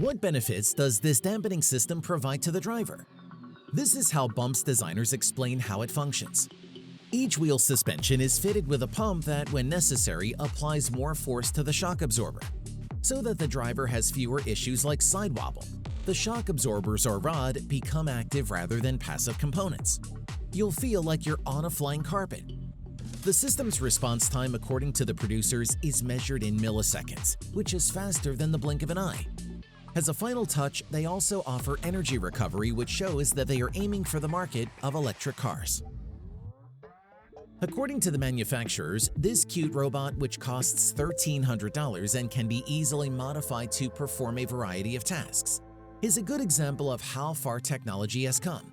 What benefits does this dampening system provide to the driver? This is how Bump's designers explain how it functions. Each wheel suspension is fitted with a pump that, when necessary, applies more force to the shock absorber, so that the driver has fewer issues like side wobble. The shock absorbers or rod become active rather than passive components. You'll feel like you're on a flying carpet. The system's response time, according to the producers, is measured in milliseconds, which is faster than the blink of an eye. As a final touch, they also offer energy recovery, which shows that they are aiming for the market of electric cars. According to the manufacturers, this cute robot, which costs $1,300 and can be easily modified to perform a variety of tasks, is a good example of how far technology has come.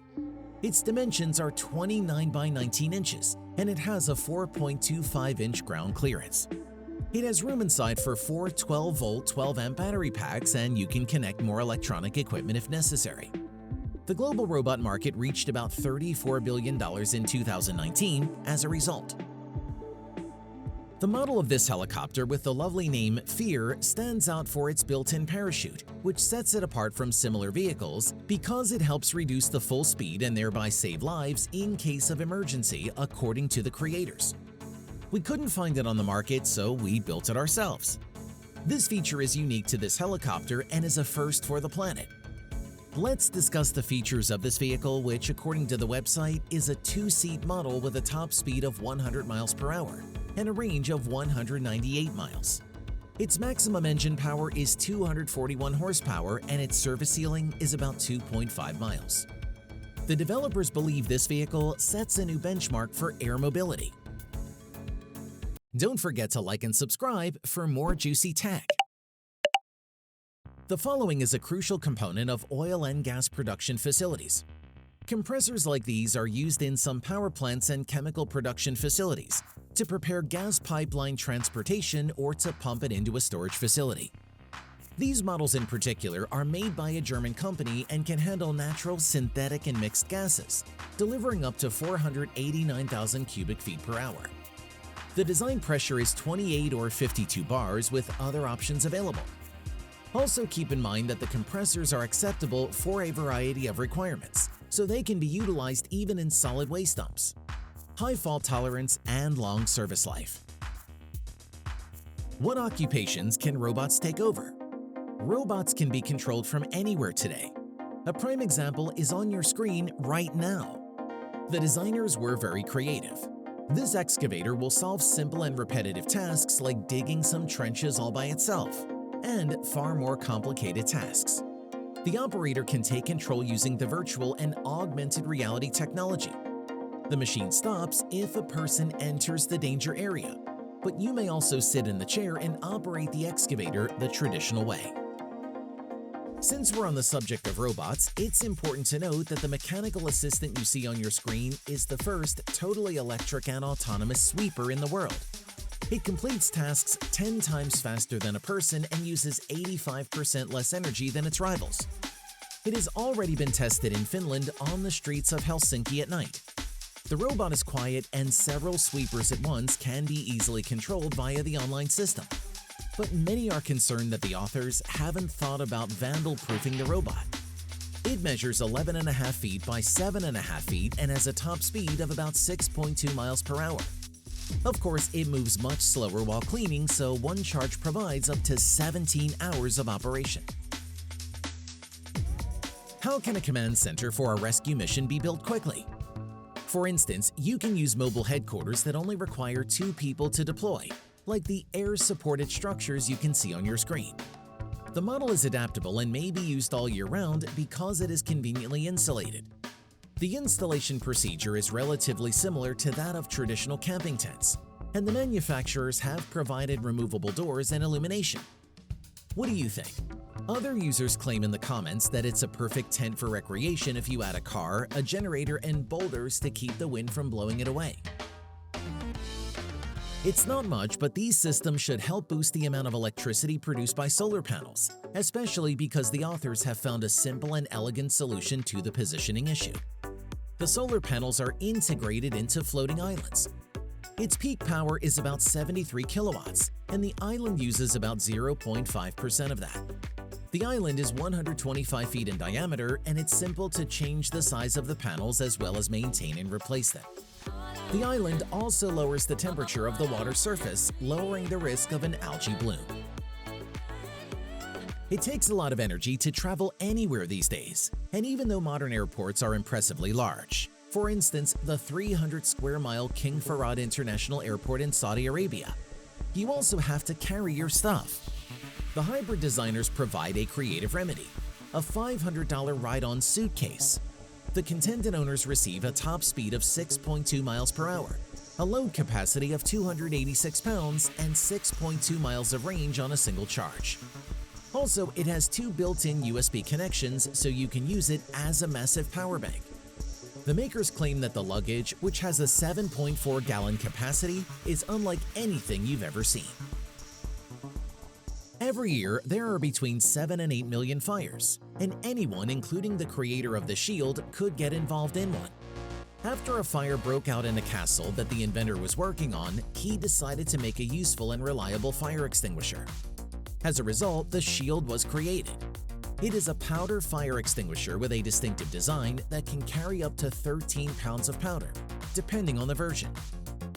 Its dimensions are 29 by 19 inches, and it has a 4.25-inch ground clearance. It has room inside for 4 12-volt 12-amp battery packs, and you can connect more electronic equipment if necessary. The global robot market reached about $34 billion in 2019 as a result. The model of this helicopter with the lovely name Fear stands out for its built-in parachute, which sets it apart from similar vehicles because it helps reduce the full speed and thereby save lives in case of emergency, according to the creators. We couldn't find it on the market, so we built it ourselves. This feature is unique to this helicopter and is a first for the planet. Let's discuss the features of this vehicle, which, according to the website, is a two-seat model with a top speed of 100 miles per hour and a range of 198 miles. Its maximum engine power is 241 horsepower and its service ceiling is about 2.5 miles. The developers believe this vehicle sets a new benchmark for air mobility. Don't forget to like and subscribe for more juicy tech. The following is a crucial component of oil and gas production facilities. Compressors like these are used in some power plants and chemical production facilities to prepare gas pipeline transportation or to pump it into a storage facility. These models in particular are made by a German company and can handle natural, synthetic, and mixed gases, delivering up to 489,000 cubic feet per hour. The design pressure is 28 or 52 bars with other options available. Also keep in mind that the compressors are acceptable for a variety of requirements, so they can be utilized even in solid waste dumps. High fault tolerance and long service life. What occupations can robots take over? Robots can be controlled from anywhere today. A prime example is on your screen right now. The designers were very creative. This excavator will solve simple and repetitive tasks like digging some trenches all by itself, and far more complicated tasks. The operator can take control using the virtual and augmented reality technology. The machine stops if a person enters the danger area, but you may also sit in the chair and operate the excavator the traditional way. Since we're on the subject of robots, it's important to note that the mechanical assistant you see on your screen is the first totally electric and autonomous sweeper in the world. It completes tasks 10 times faster than a person and uses 85% less energy than its rivals. It has already been tested in Finland on the streets of Helsinki at night. The robot is quiet and several sweepers at once can be easily controlled via the online system. But many are concerned that the authors haven't thought about vandal-proofing the robot. It measures 11.5 feet by 7.5 feet and has a top speed of about 6.2 miles per hour. Of course, it moves much slower while cleaning, so one charge provides up to 17 hours of operation. How can a command center for a rescue mission be built quickly? For instance, you can use mobile headquarters that only require 2 people to deploy, like the air-supported structures you can see on your screen. The model is adaptable and may be used all year round because it is conveniently insulated. The installation procedure is relatively similar to that of traditional camping tents, and the manufacturers have provided removable doors and illumination. What do you think? Other users claim in the comments that it's a perfect tent for recreation if you add a car, a generator, and boulders to keep the wind from blowing it away. It's not much, but these systems should help boost the amount of electricity produced by solar panels, especially because the authors have found a simple and elegant solution to the positioning issue. The solar panels are integrated into floating islands. Its peak power is about 73 kilowatts, and the island uses about 0.5% of that. The island is 125 feet in diameter, and it's simple to change the size of the panels as well as maintain and replace them. The island also lowers the temperature of the water surface, lowering the risk of an algae bloom. It takes a lot of energy to travel anywhere these days, and even though modern airports are impressively large, for instance, the 300-square-mile King Fahd International Airport in Saudi Arabia, you also have to carry your stuff. The hybrid designers provide a creative remedy, a $500 ride-on suitcase. The contented owners receive a top speed of 6.2 miles per hour, a load capacity of 286 pounds, and 6.2 miles of range on a single charge. Also, it has 2 built-in USB connections so you can use it as a massive power bank. The makers claim that the luggage, which has a 7.4-gallon capacity, is unlike anything you've ever seen. Every year, there are between 7 and 8 million fires, and anyone, including the creator of the shield, could get involved in one. After a fire broke out in a castle that the inventor was working on, he decided to make a useful and reliable fire extinguisher. As a result, the shield was created. It is a powder fire extinguisher with a distinctive design that can carry up to 13 pounds of powder, depending on the version.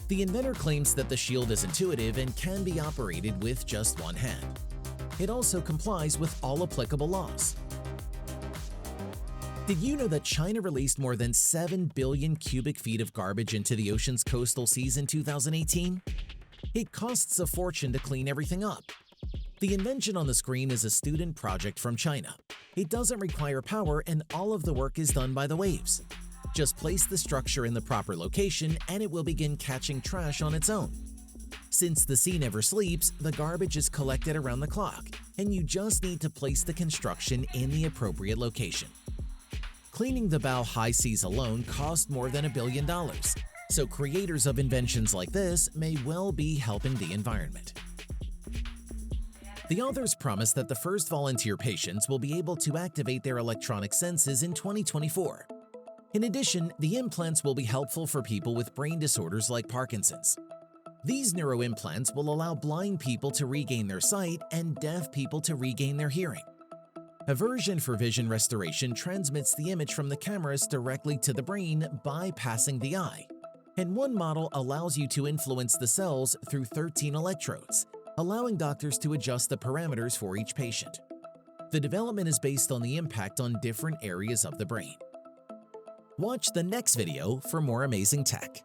The inventor claims that the shield is intuitive and can be operated with just one hand. It also complies with all applicable laws. Did you know that China released more than 7 billion cubic feet of garbage into the ocean's coastal seas in 2018? It costs a fortune to clean everything up. The invention on the screen is a student project from China. It doesn't require power, and all of the work is done by the waves. Just place the structure in the proper location and it will begin catching trash on its own. Since the sea never sleeps, the garbage is collected around the clock, and you just need to place the construction in the appropriate location. Cleaning the bow high seas alone cost more than $1 billion, so creators of inventions like this may well be helping the environment. The authors promise that the first volunteer patients will be able to activate their electronic senses in 2024. In addition, the implants will be helpful for people with brain disorders like Parkinson's. These neuroimplants will allow blind people to regain their sight and deaf people to regain their hearing. A version for vision restoration transmits the image from the cameras directly to the brain, bypassing the eye. And one model allows you to influence the cells through 13 electrodes, allowing doctors to adjust the parameters for each patient. The development is based on the impact on different areas of the brain. Watch the next video for more amazing tech.